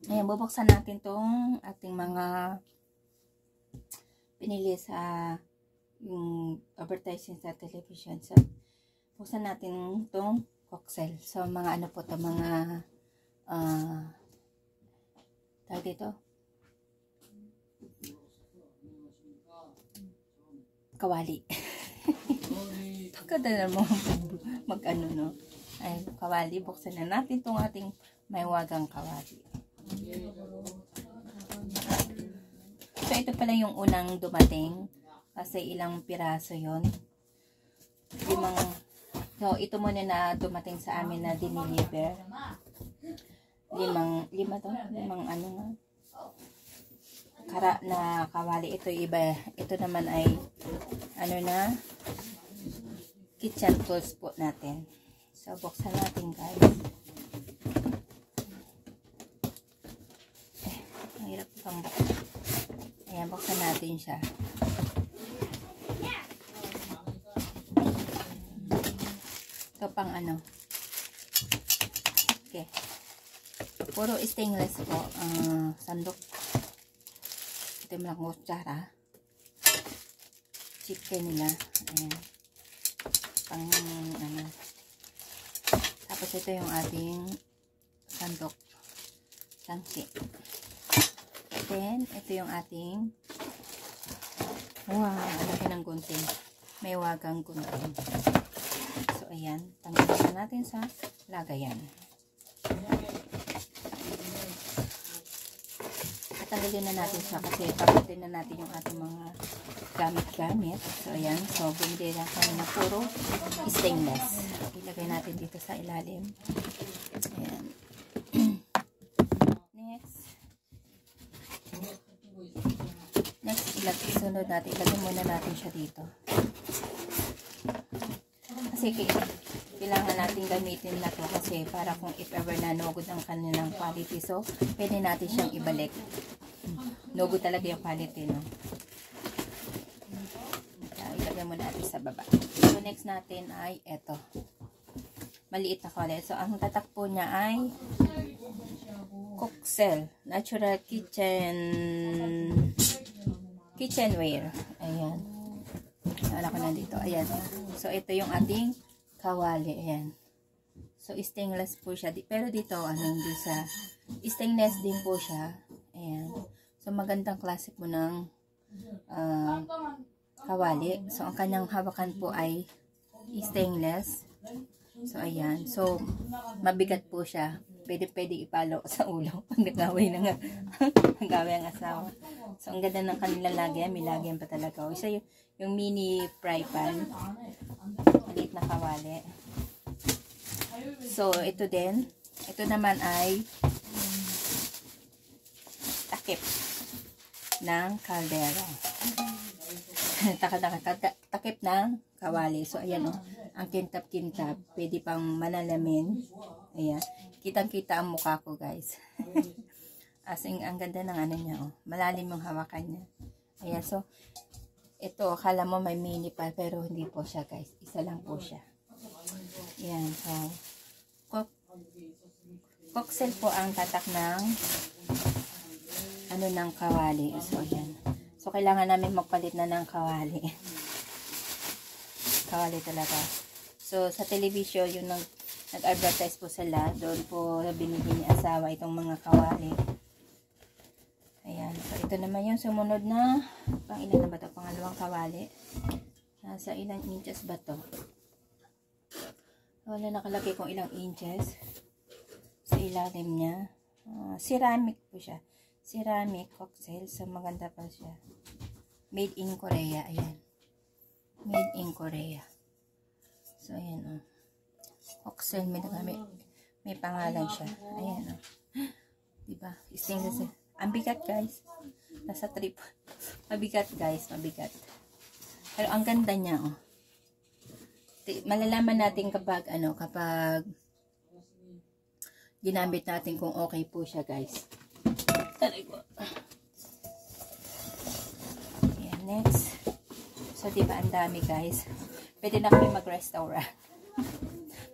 Ayan, bubuksan natin tong ating mga pinili sa yung advertising sa television. So, buksan natin tong Coxel. So, mga ano po to, mga tawag dito, kawali. Pagkadala mo mag-ano, no? Ay, kawali. Buksan na natin tong ating may wagang kawali. So, ito pala yung unang dumating. Kasi ilang piraso yon. So, ito muna na dumating sa amin na diniliver. Limang ano nga. Kara na kawali. Ito iba. Ito naman ay ano na, kitchen tools po natin. So, buksan natin guys. Ang hirap pang buksan. Ayan, buksan natin siya. Ito pang ano. Okay. Puro stainless po. Sandok. Ito yung mga kutsara. Chicken nila. Ayan. Pang ano. Tapos ito yung ating sandok. Sangsi. Then, ito yung ating wow, laki ng gunting. May wagang gunting. So, ayan. Tanggalin na natin sa lagayan. At tanggalin na natin siya kasi papatin na natin yung ating mga gamit-gamit. So, ayan. So, bumili lang kami na puro stainless. Ilagay natin dito sa ilalim. Ayan. Next, sunod natin. Ilagay muna natin siya dito. Kasi kailangan natin gamitin na to kasi para kung if ever na nugod ang kanilang quality. So, pwede natin siyang ibalik. Nugod talaga yung quality, no? Ilagay muna natin sa baba. So, next natin ay eto. Maliit na kulay. So, ang tatakpo niya ay Coxel Natural Kitchenware. Ayan. Wala ko nandito. Ayan. So, ito yung ating kawali. Ayan. So, stainless po siya. Pero dito, hindi sa stainless din po siya. Ayan. So, magandang klase po ng kawali. So, ang kanyang hawakan po ay stainless. So, ayan. So, mabigat po siya. Pwede ipalo sa ulo pag nag-away na nga nag-away ang asawa. So, ang ganda ng kanilang lagyan. May lagyan pa talaga. Isa yung mini fry pan. Maliit na kawali. So, ito din. Ito naman ay takip ng kaldera. Takip ng kawali. So, ayan o. Ang kintab-kintab. Pwede pang manalamin. Ayan. Kitang-kita ang mukha ko, guys. As in, ang ganda ng ano niya, oh. Malalim yung hawakan niya. Ayan, so, ito, akala mo may mini pa, pero hindi po siya, guys. Isa lang po siya. Ayan, so, Coxel po ang tatak ng ano ng kawali. So, ayan. So, kailangan namin magpalit na ng kawali. Kawali talaga. So, sa television, yung nag-advertise po sila, doon po binili ni asawa itong mga kawali. Ayan. So, ito naman yung sumunod na, pang ilan na ba ito? Pangalawang kawali. Nasa ilang inches ba ito? Wala nakalagay kung ilang inches sa ilalim niya. Ceramic po siya. Ceramic Coxel. So, maganda pa siya. Made in Korea. Ayan. Made in Korea. So, ayan o. Coxel. May pangalan siya. Ayan o. Diba? Stainless. Ang bigat, guys. Nasa trip. Mabigat, guys. Mabigat. Pero ang ganda niya o. Malalaman natin kapag ginamit natin kung okay po siya, guys. Taray ko. Ayan, next. So, diba, ang dami, guys. Pwede na kami mag-restaurant.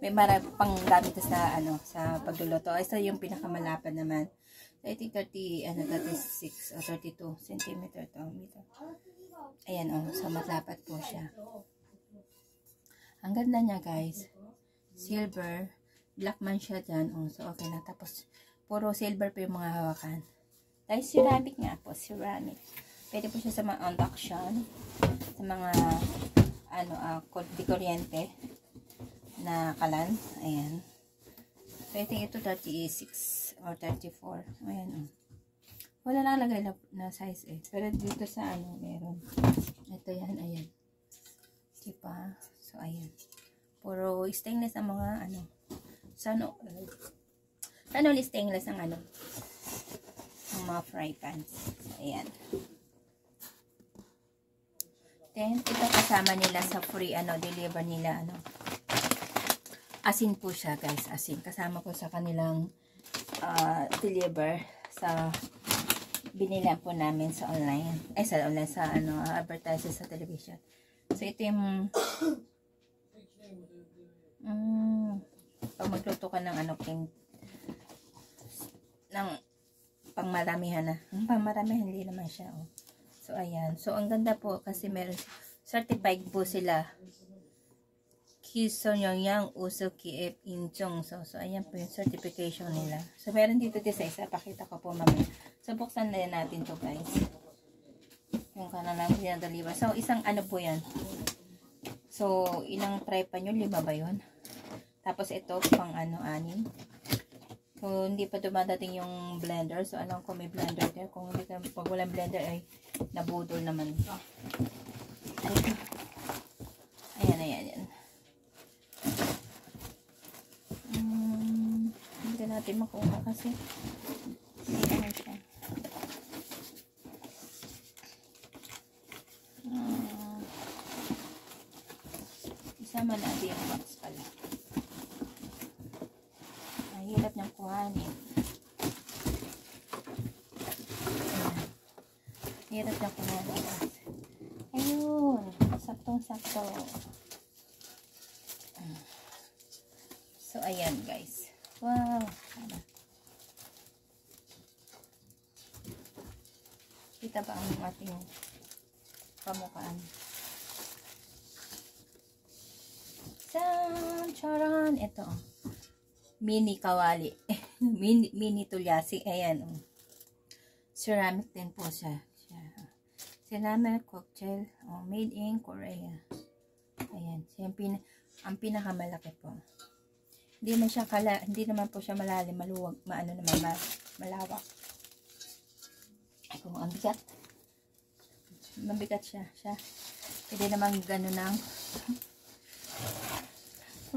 May marami pang gamit sa pagluluto. Ito yung pinakamalapad naman. I think 36 o 32 centimeter to meter. Ayan o, so matlapat po siya. Ang ganda niya guys. Silver. Black man siya dyan. O, so okay na. Tapos, puro silver po yung mga hawakan. Dahil ceramic nga po. Ceramic. Pwede po siya sa mga induction. Sa mga di kuryente na kalan. Ayan. So, I think ito 36 or 34. Ayan o. Wala nakalagay na size eh. Pero dito sa meron. Ito yan. Ayan. Diba? So, ayan. Puro stainless ang mga Sana stainless ang ang mga fry pans. So, ayan. Then, ito kasama nila sa free, deliver nila, asin po siya, guys. Asin. Kasama po sa kanilang, deliver sa, binilan po namin sa online. Ay, sa online, sa, advertiser sa television. So, ito yung, pag magluto ka ng ng pangmaramihan na. Pangmaramihan, hindi naman siya, oh. So, ayan. So, ang ganda po kasi meron, certified po sila. Kisonyongyang Uso Kiep Inchong. So, ayan po yung certification nila. So, meron dito sa isa. Pakita ko po mamaya. So, buksan na natin to guys. Yung kanalang pinadaliwa. So, isang po yan. So, ilang fry pan yun? 5 ba yun? Tapos, ito, pang 6. Kung hindi pa dumadating yung blender, so alam ko may blender there. Kung hindi ka, pag walang blender ay nabudol naman. Ayan. Hindi natin makuha kasi hindi siya. Isama natin yung box pala. Hirap niyang kuhanin. Hirap niyang kuhanin. Ayun. Saktong-sakto. So, ayan guys. Wow. Kita ba ang ating pamukhaan? Charan! Ito. Mini kawali. mini tulyasi. Ayan. Ceramic din po siya. Ceramic cocktail. Made in Korea. Ayan. Ang pinakamalaki po. Hindi naman po siya malalim. Maluwag. Malawak. Ay, kung ang bigat. Mabigat siya. Pwede naman gano'n ng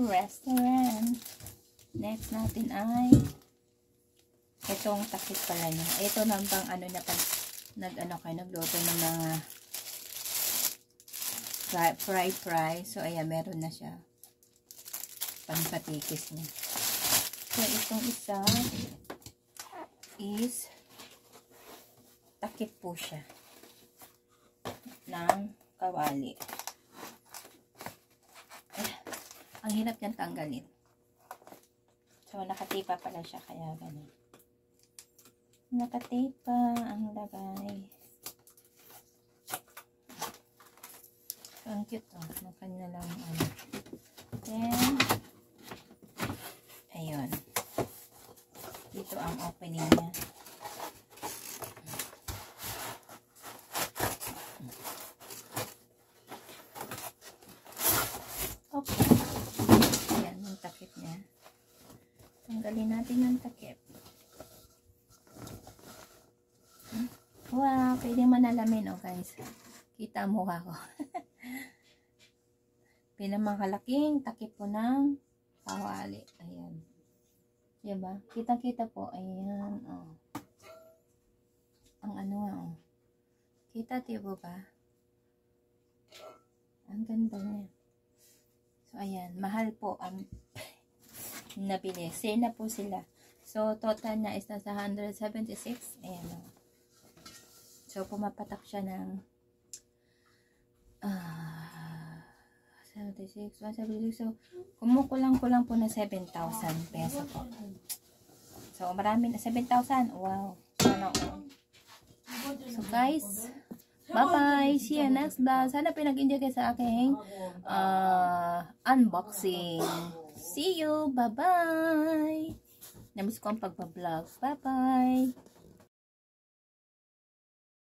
restaurant. Next natin ay itong takip pala niya. Ito nang pang pag nagluto ng mga fry. So, ayan, meron na siya. Pampatikis niya. So, itong isa is takip po siya ng kawali. Ang hirap niyang tanggalin. So, nakatipa pala siya, kaya ganun. Nakatipa ang lagay. So, ang cute, oh. Nakanya lang, Then, ayun. Dito ang opening niya. Okay. Ayan, yung takip niya. Tanggalin natin ang takip. Wow, pwede manalamin, guys. Kita ang mukha ko. Pinamangkalaking takip po ng kawali. Ayan. Diba? Kitang-kita po. Ayan. Ang Kita, diba ba? Ang ganda niya. So, ayan. Mahal po ang nabili. Sale na po sila. So, total na is nasa 176. Ayan. So, pumapatak siya ng 76, 176. So, kumukulang-kulang po na 7,000 peso po. So, So, marami na. 7,000. Wow. Sana all. So, guys, bye-bye. See you next vlog. Sana pinag-enjoy kayo sa aking unboxing. See you. Bye-bye. Namiss ko ang pagpa-vlog. Bye-bye.